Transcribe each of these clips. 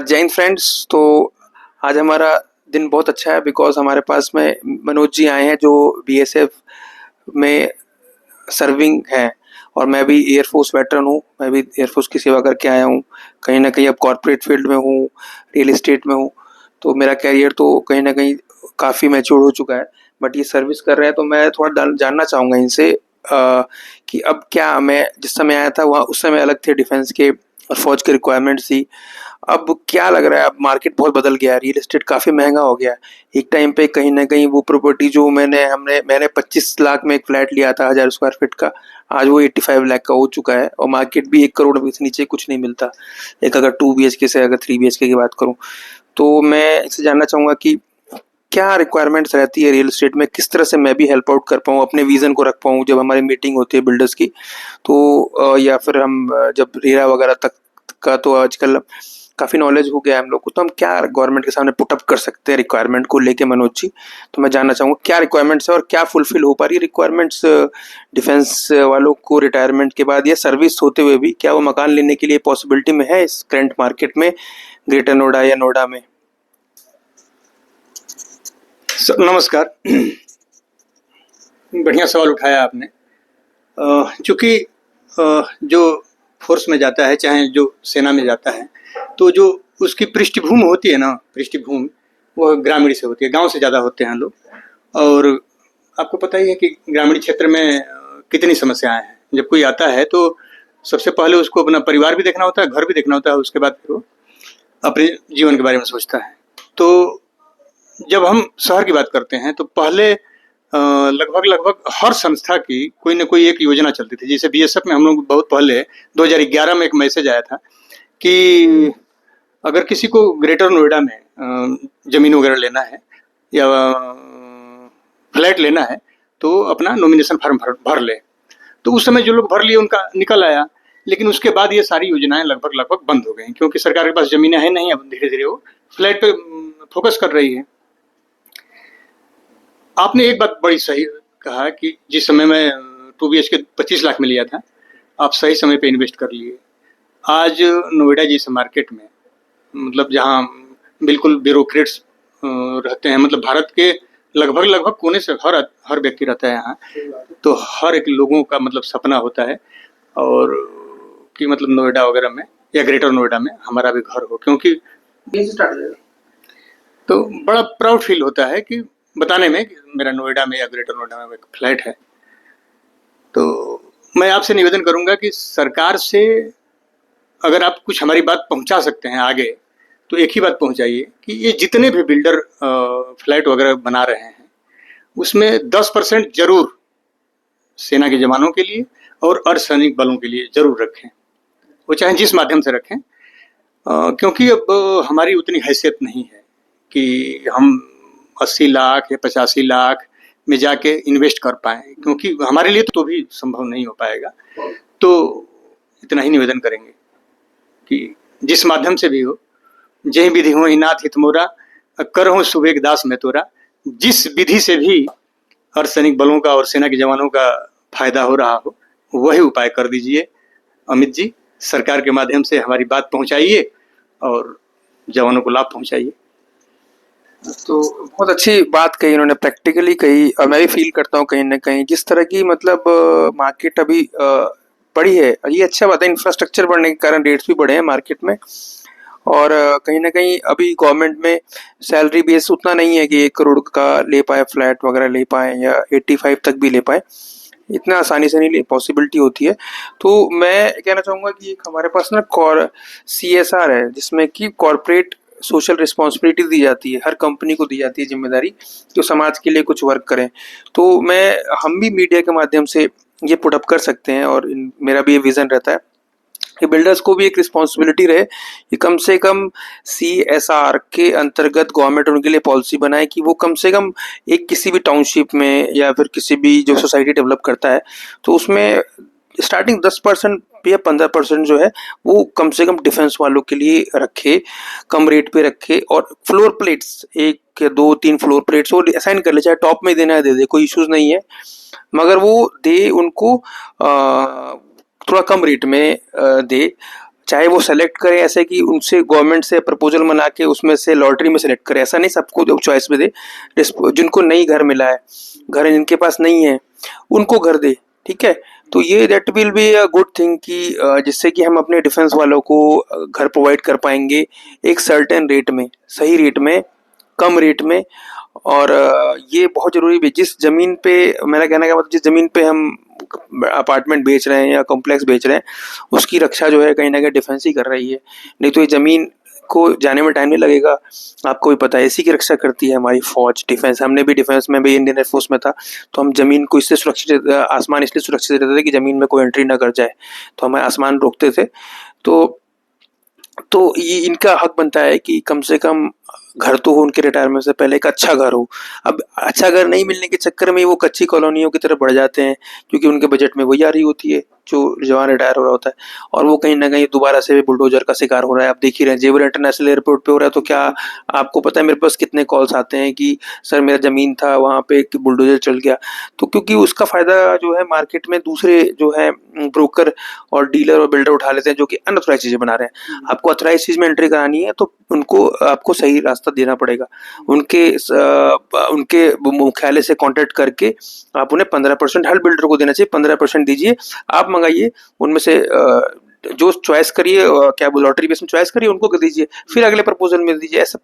Jain friends, तो आज हमारा दिन बहुत अच्छा है बिकॉज़ हमारे पास में मनोज जी आए हैं जो बीएसएफ में सर्विंग हैं और मैं भी एयरफोर्स वेटरन हूँ। मैं भी एयरफोर्स की सेवा करके आया हूँ। कहीं न कहीं अब कॉर्पोरेट फील्ड में हूँ, रियल एस्टेट में हूँ, तो मेरा करियर तो कहीं न कहीं काफ़ी मैच्योर हो चुका है। बट ये सर्विस कर रहे हैं तो मैं थोड़ा जानना चाहूँगा इनसे कि अब क्या मैं जिस समय आया था वहाँ उस समय अलग थे डिफेंस के और फौज की रिक्वायरमेंट्स थी। अब क्या लग रहा है, अब मार्केट बहुत बदल गया है, रियल एस्टेट काफ़ी महँगा हो गया है। एक टाइम पे कहीं न कहीं वो प्रॉपर्टी जो मैंने 25 लाख में एक फ्लैट लिया था 1000 स्क्वायर फीट का, आज वो 85 लाख का हो चुका है और मार्केट भी 1 करोड़ से नीचे कुछ नहीं मिलता। एक अगर 2 बीएचके से अगर 3 बीएचके की बात करूँ, तो मैं इनसे जानना चाहूँगा कि क्या रिक्वायरमेंट्स रहती है रियल एस्टेट में? किस तरह से मैं भी हेल्प आउट कर पाऊँ, अपने विज़न को रख पाऊँ जब हमारी मीटिंग होती है बिल्डर्स की, तो या फिर हम जब रेरा वगैरह तक का तो आजकल काफ़ी नॉलेज हो गया है हम लोग को, तो हम क्या गवर्नमेंट के सामने पुट अप कर सकते हैं रिक्वायरमेंट को लेके मनोज जी? तो मैं जानना चाहूँगा क्या रिक्वायरमेंट्स है और क्या फुलफिल हो पा रही है रिक्वायरमेंट्स डिफेंस वालों को रिटायरमेंट के बाद या सर्विस होते हुए भी? क्या वो मकान लेने के लिए पॉसिबिलिटी में है इस करंट मार्केट में, ग्रेटर नोएडा या नोएडा में? नमस्कार। बढ़िया सवाल उठाया आपने। चूँकि जो फ़ोर्स में जाता है, चाहे जो सेना में जाता है, तो जो उसकी पृष्ठभूमि होती है ना, पृष्ठभूमि वह ग्रामीण से होती है, गाँव से ज़्यादा होते हैं लोग। और आपको पता ही है कि ग्रामीण क्षेत्र में कितनी समस्याएँ हैं। जब कोई आता है तो सबसे पहले उसको अपना परिवार भी देखना होता है, घर भी देखना होता है, उसके बाद फिर वो अपने जीवन के बारे में सोचता है। तो जब हम शहर की बात करते हैं तो पहले लगभग हर संस्था की कोई न कोई एक योजना चलती थी। जैसे बीएसएफ में हम लोग बहुत पहले 2011 में एक मैसेज आया था कि अगर किसी को ग्रेटर नोएडा में ज़मीन वगैरह लेना है या फ्लैट लेना है तो अपना नॉमिनेशन फॉर्म भर ले। तो उस समय जो लोग भर लिए उनका निकल आया, लेकिन उसके बाद ये सारी योजनाएं लगभग बंद हो गई क्योंकि सरकार के पास ज़मीनें हैं नहीं। अब धीरे-धीरे वो फ्लैट पे फोकस कर रही है। आपने एक बात बड़ी सही कहा कि जिस समय मैं 2 बीएचके 25 लाख में लिया था, आप सही समय पे इन्वेस्ट कर लिए। आज नोएडा जैसे मार्केट में मतलब जहाँ बिल्कुल ब्यूरोक्रेट्स रहते हैं, मतलब भारत के लगभग कोने से हर व्यक्ति रहता है यहाँ। तो हर एक लोगों का मतलब सपना होता है और कि मतलब नोएडा वगैरह में या ग्रेटर नोएडा में हमारा भी घर हो, क्योंकि तो बड़ा प्राउड फील होता है कि बताने में कि मेरा नोएडा में या ग्रेटर नोएडा में एक फ्लैट है। तो मैं आपसे निवेदन करूंगा कि सरकार से अगर आप कुछ हमारी बात पहुंचा सकते हैं आगे, तो एक ही बात पहुंचाइए कि ये जितने भी बिल्डर फ्लैट वगैरह बना रहे हैं उसमें 10% जरूर सेना के जवानों के लिए और अर्धसैनिक बलों के लिए जरूर रखें, वो चाहे जिस माध्यम से रखें। क्योंकि अब हमारी उतनी हैसियत नहीं है कि हम 80 लाख या 85 लाख में जाके इन्वेस्ट कर पाएँ, क्योंकि हमारे लिए तो भी संभव नहीं हो पाएगा। तो इतना ही निवेदन करेंगे कि जिस माध्यम से भी हो, जय विधि होहि नाथ हित मोरा, करहूँ सुबेग दास मैं तोरा। जिस विधि से भी अर्धसैनिक बलों का और सेना के जवानों का फायदा हो रहा हो, वही उपाय कर दीजिए। अमित जी, सरकार के माध्यम से हमारी बात पहुंचाइए और जवानों को लाभ पहुंचाइए। तो बहुत अच्छी बात कही उन्होंने, प्रैक्टिकली कही और मैं भी फील करता हूँ कहीं न कहीं जिस तरह की मतलब मार्केट अभी बढ़ी है, ये अच्छा बात है। इंफ्रास्ट्रक्चर बढ़ने के कारण रेट्स भी बढ़े हैं मार्केट में और कहीं न कहीं अभी गवर्नमेंट में सैलरी बेस उतना नहीं है कि 1 करोड़ का ले पाएँ, फ्लैट वगैरह ले पाएँ या 85 तक भी ले पाएँ। इतना आसानी से नहीं पॉसिबिलिटी होती है। तो मैं कहना चाहूँगा कि एक हमारे पास ना सीएसआर है जिसमें कि कॉर्पोरेट सोशल रिस्पॉन्सिबिलिटी दी जाती है, हर कंपनी को दी जाती है जिम्मेदारी कि वो समाज के लिए कुछ वर्क करें। तो हम भी मीडिया के माध्यम से ये पुट अप कर सकते हैं और मेरा भी ये विज़न रहता है कि बिल्डर्स को भी एक रिस्पॉन्सिबिलिटी रहे कि कम से कम सीएसआर के अंतर्गत गवर्नमेंट उनके लिए पॉलिसी बनाए कि वो कम से कम एक किसी भी टाउनशिप में या फिर किसी भी जो सोसाइटी डेवलप करता है तो उसमें स्टार्टिंग 10% या 15% जो है वो कम से कम डिफेंस वालों के लिए रखे, कम रेट पे रखे और फ्लोर प्लेट्स 1 या 2-3 फ्लोर प्लेट्स वो असाइन कर ले, चाहे टॉप में देना है दे दे, कोई इश्यूज नहीं है, मगर वो दे उनको थोड़ा कम रेट में दे, चाहे वो सेलेक्ट करें ऐसे कि उनसे गवर्नमेंट से प्रपोजल बना के उसमें से लॉटरी में सेलेक्ट करें, ऐसा नहीं सबको जो चॉइस में दे। जिनको नहीं घर मिला है, घर जिनके पास नहीं है, उनको घर दे, ठीक है। तो ये that will be a good thing कि जिससे कि हम अपने डिफेंस वालों को घर प्रोवाइड कर पाएंगे एक सर्टेन रेट में, सही रेट में, कम रेट में। और ये बहुत जरूरी भी, जिस जमीन पे, मेरा कहने का मतलब जिस जमीन पे हम अपार्टमेंट बेच रहे हैं या कॉम्प्लेक्स बेच रहे हैं, उसकी रक्षा जो है कहीं ना कहीं डिफेंस ही कर रही है। नहीं तो ये जमीन को जाने में टाइम नहीं लगेगा। आपको भी पता है इसी की रक्षा करती है हमारी फौज, डिफेंस। हमने भी डिफेंस में भी, इंडियन एयरफोर्स में था, तो हम जमीन को इसलिए सुरक्षित, आसमान इसलिए सुरक्षित रहते थे कि जमीन में कोई एंट्री ना कर जाए, तो हमें आसमान रोकते थे। तो ये इनका हक बनता है कि कम से कम घर तो हो उनके रिटायरमेंट से पहले, एक अच्छा घर हो। अब अच्छा घर नहीं मिलने के चक्कर में वो कच्ची कॉलोनियों की तरफ बढ़ जाते हैं, क्योंकि उनके बजट में वही आ रही होती है जो जवान रिटायर हो रहा होता है, और वो कहीं ना कहीं दोबारा से बुलडोजर का शिकार हो रहा है। आप देख ही रहे हैं जेवर इंटरनेशनल एयरपोर्ट पे हो रहा है, तो क्या आपको पता है मेरे पास कितने कॉल्स आते हैं कि सर मेरा जमीन था वहाँ पे कि बुलडोजर चल गया। तो क्योंकि उसका फायदा जो है मार्केट में दूसरे जो है ब्रोकर और डीलर और बिल्डर उठा लेते हैं, जो कि अनऑथराइज चीजें बना रहे हैं। आपको ऑथराइज चीज में एंट्री करानी है तो उनको, आपको सही रास्ता देना पड़ेगा। उनके मुख्यालय से कांटेक्ट करके आप उन्हें 15% हर बिल्डर को देना चाहिए, 15% दीजिए, आप मंगाइए उनमें से जो चॉइस करिए, क्या लॉटरी बेस में चॉइस करिए, उनको दीजिए, फिर अगले प्रपोजल में दीजिए। ऐसा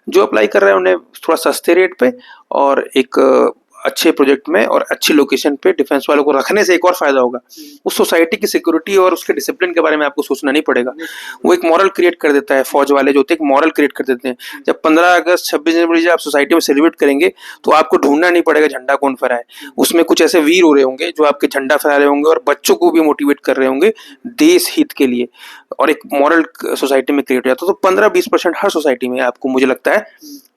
जो अप्लाई कर रहे हैं उन्हें थोड़ा सस्ते रेट पे और एक अच्छे प्रोजेक्ट में और अच्छी लोकेशन पे डिफेंस वालों को रखने से एक और फायदा होगा, उस सोसाइटी की सिक्योरिटी और उसके डिसिप्लिन के बारे में आपको सोचना नहीं पड़ेगा। वो एक मॉरल क्रिएट कर देता है, फौज वाले जो होते हैं एक मॉरल क्रिएट कर देते हैं। जब 15 अगस्त 26 जनवरी जब आप सोसाइटी में सेलिब्रेट करेंगे तो आपको ढूंढना नहीं पड़ेगा झंडा कौन फहराए, उसमें कुछ ऐसे वीर हो रहे होंगे जो आपके झंडा फहरा रहे होंगे और बच्चों को भी मोटिवेट कर रहे होंगे देश हित के लिए, और एक मॉरल सोसाइटी में क्रिएट हो जाता है। तो 15-20% हर सोसाइटी में आपको, मुझे लगता है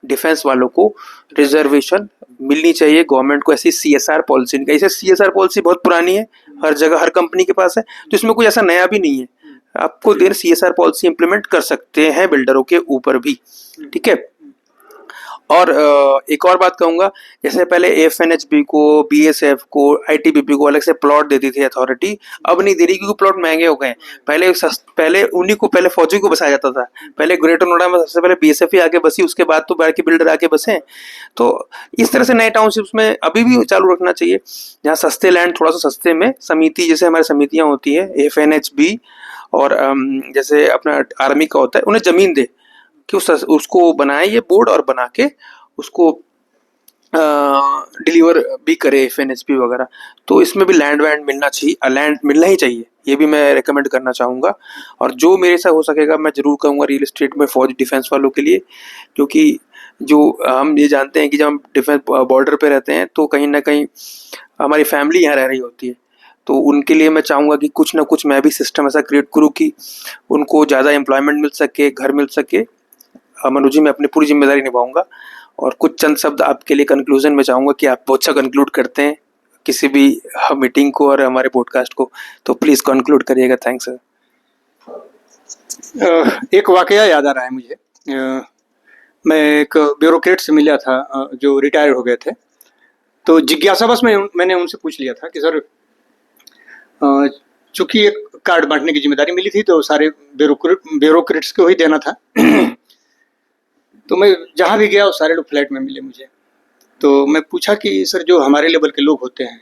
डिफेंस वालों को रिजर्वेशन मिलनी चाहिए। गवर्नमेंट को ऐसी सीएसआर पॉलिसी नहीं, ऐसे सीएसआर पॉलिसी बहुत पुरानी है, हर जगह हर कंपनी के पास है, तो इसमें कोई ऐसा नया भी नहीं है। आपको देर सीएसआर पॉलिसी इंप्लीमेंट कर सकते हैं बिल्डरों के ऊपर भी, ठीक है। और एक और बात कहूंगा, जैसे पहले एफएनएचबी को, बीएसएफ को, आईटीबीपी को अलग से प्लॉट देती थी अथॉरिटी, अब नहीं दे रही क्योंकि प्लॉट महंगे हो गए हैं। पहले उन्हीं को, पहले फौजी को बसाया जाता था। पहले ग्रेटर नोएडा में सबसे पहले बीएसएफ ही आके बसी, उसके बाद तो बाकी बिल्डर आके बसे। तो इस तरह से नए टाउनशिप्स में अभी भी चालू रखना चाहिए, जहाँ सस्ते लैंड थोड़ा सा सस्ते में, समिति जैसे हमारी समितियां होती है एफएनएचबी और जैसे अपना आर्मी का होता है, उन्हें जमीन दे कि उसको बनाए ये बोर्ड और बना के उसको डिलीवर भी करे एफएनएचपी वगैरह। तो इसमें भी लैंड वैंड मिलना चाहिए, लैंड मिलना ही चाहिए, ये भी मैं रेकमेंड करना चाहूँगा। और जो मेरे से हो सकेगा मैं जरूर कहूँगा रियल एस्टेट में फौज डिफेंस वालों के लिए, क्योंकि जो हम ये जानते हैं कि जब हम डिफेंस बॉर्डर पे रहते हैं तो कहीं ना कहीं हमारी फैमिली यहाँ रह रही होती है, तो उनके लिए मैं चाहूँगा कि कुछ ना कुछ मैं भी सिस्टम ऐसा क्रिएट करूँ कि उनको ज़्यादा एम्प्लॉयमेंट मिल सके, घर मिल सके। मनोज जी, मैं अपनी पूरी जिम्मेदारी निभाऊंगा। और कुछ चंद शब्द आपके लिए कंक्लूजन में चाहूंगा कि आप बहुत अच्छा कंक्लूड करते हैं किसी भी मीटिंग को और हमारे पॉडकास्ट को, तो प्लीज कंक्लूड करिएगा। Thanks sir. एक वाकया याद आ रहा है मुझे। मैं एक ब्यूरोक्रेट से मिला था जो रिटायर हो गए थे, तो जिज्ञासावश मैंने उनसे पूछ लिया था कि सर, चूंकि एक कार्ड बांटने की जिम्मेदारी मिली थी तो सारे ब्यूरोक्रेट्स को ही देना था। तो मैं जहाँ भी गया वो सारे लोग फ्लैट में मिले मुझे। तो मैं पूछा कि सर, जो हमारे लेवल के लोग होते हैं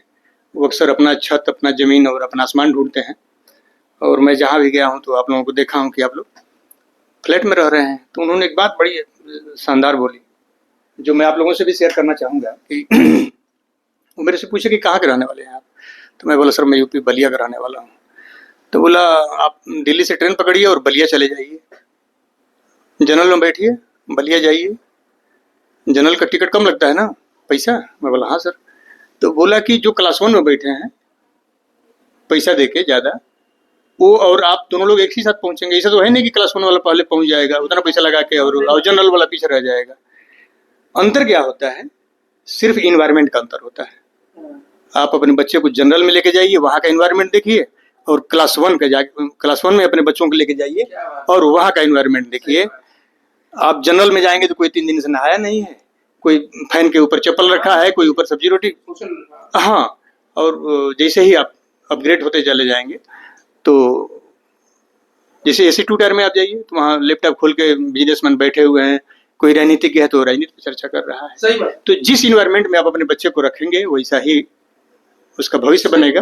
वो अक्सर अपना छत, अपना ज़मीन और अपना आसमान ढूंढते हैं, और मैं जहाँ भी गया हूँ तो आप लोगों को देखा हूँ कि आप लोग फ्लैट में रह रहे हैं। तो उन्होंने एक बात बड़ी शानदार बोली जो मैं आप लोगों से भी शेयर करना चाहूँगा कि वो मेरे से पूछे कि कहाँ के रहने वाले हैं आप। तो मैं बोला सर, मैं यूपी बलिया का रहने वाला हूँ। तो बोला आप दिल्ली से ट्रेन पकड़िए और बलिया चले जाइए, जनरल में बैठिए, बलिया जाइए, जनरल का टिकट कम लगता है ना पैसा। मैं बोला हाँ सर। तो बोला कि जो क्लास 1 में बैठे हैं पैसा देके ज़्यादा, वो और आप दोनों लोग एक ही साथ पहुंचेंगे। ऐसा तो है नहीं कि क्लास 1 वाला पहले पहुंच जाएगा उतना पैसा लगा के और जनरल वाला पीछे रह जाएगा। अंतर क्या होता है? सिर्फ इन्वायरमेंट का अंतर होता है। आप अपने बच्चे को जनरल में लेके जाइए, वहाँ का इन्वायरमेंट देखिए, और क्लास 1 में अपने बच्चों को लेके जाइए और वहाँ का इन्वायरमेंट देखिए। आप जनरल में जाएंगे तो कोई 3 दिन से नहाया नहीं है, कोई फैन के ऊपर चप्पल रखा है, कोई ऊपर सब्जी रोटी। हाँ, और जैसे ही आप अपग्रेड होते चले जाएंगे तो जैसे AC2 टायर में आप जाइए तो वहाँ लैपटॉप खोल के बिजनेसमैन बैठे हुए हैं, कोई राजनीतिज्ञ है तो राजनीति पर चर्चा कर रहा है। सही बात। तो जिस इन्वायरमेंट में आप अपने बच्चे को रखेंगे वैसा ही उसका भविष्य बनेगा।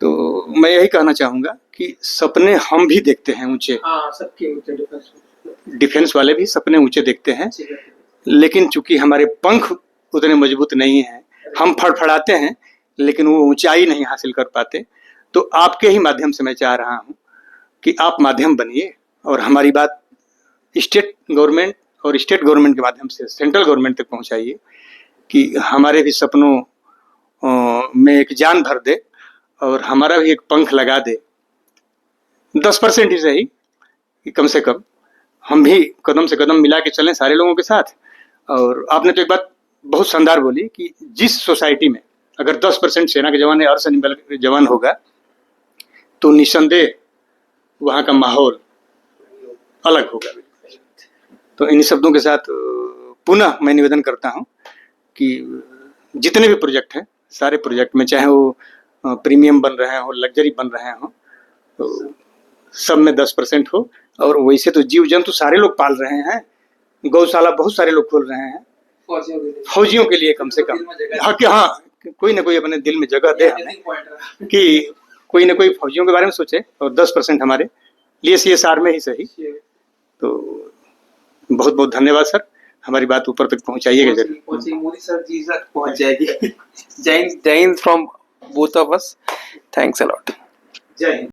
तो मैं यही कहना चाहूँगा कि सपने हम भी देखते हैं ऊंचे, सबके ऊंचे डिफेंस वाले भी सपने ऊंचे देखते हैं, लेकिन चूंकि हमारे पंख उतने मजबूत नहीं हैं, हम फड़फड़ाते हैं लेकिन वो ऊंचाई नहीं हासिल कर पाते। तो आपके ही माध्यम से मैं चाह रहा हूँ कि आप माध्यम बनिए और हमारी बात स्टेट गवर्नमेंट और स्टेट गवर्नमेंट के माध्यम से सेंट्रल गवर्नमेंट तक पहुँचाइए कि हमारे भी सपनों में एक जान भर दे और हमारा भी एक पंख लगा दे। 10% ही सही कि कम से कम हम भी कदम से कदम मिला के चलें सारे लोगों के साथ। और आपने तो एक बात बहुत शानदार बोली कि जिस सोसाइटी में अगर 10% सेना के जवान या अर्धसैनिक बल जवान होगा तो निस्संदेह वहाँ का माहौल अलग होगा। तो इन शब्दों के साथ पुनः मैं निवेदन करता हूँ कि जितने भी प्रोजेक्ट हैं, सारे प्रोजेक्ट में चाहे वो प्रीमियम बन रहे हो, लग्जरी बन रहे हो, तो सब में 10% हो। और वैसे तो जीव जंतु सारे लोग पाल रहे हैं, गौशाला बहुत सारे लोग खोल रहे हैं, फौजियों के लिए कम से कम। हाँ, कोई ना कोई अपने दिल में जगह दे हमें कि कोई ना कोई फौजियों के बारे में सोचे और 10% हमारे लिए CSR में ही सही। तो बहुत बहुत धन्यवाद सर, हमारी बात ऊपर तक पहुंचाइएगा जरूर। मोदी सर जी तक पहुंच जाएगी। जय Hind from both of us. Thanks a lot. जय हिंद।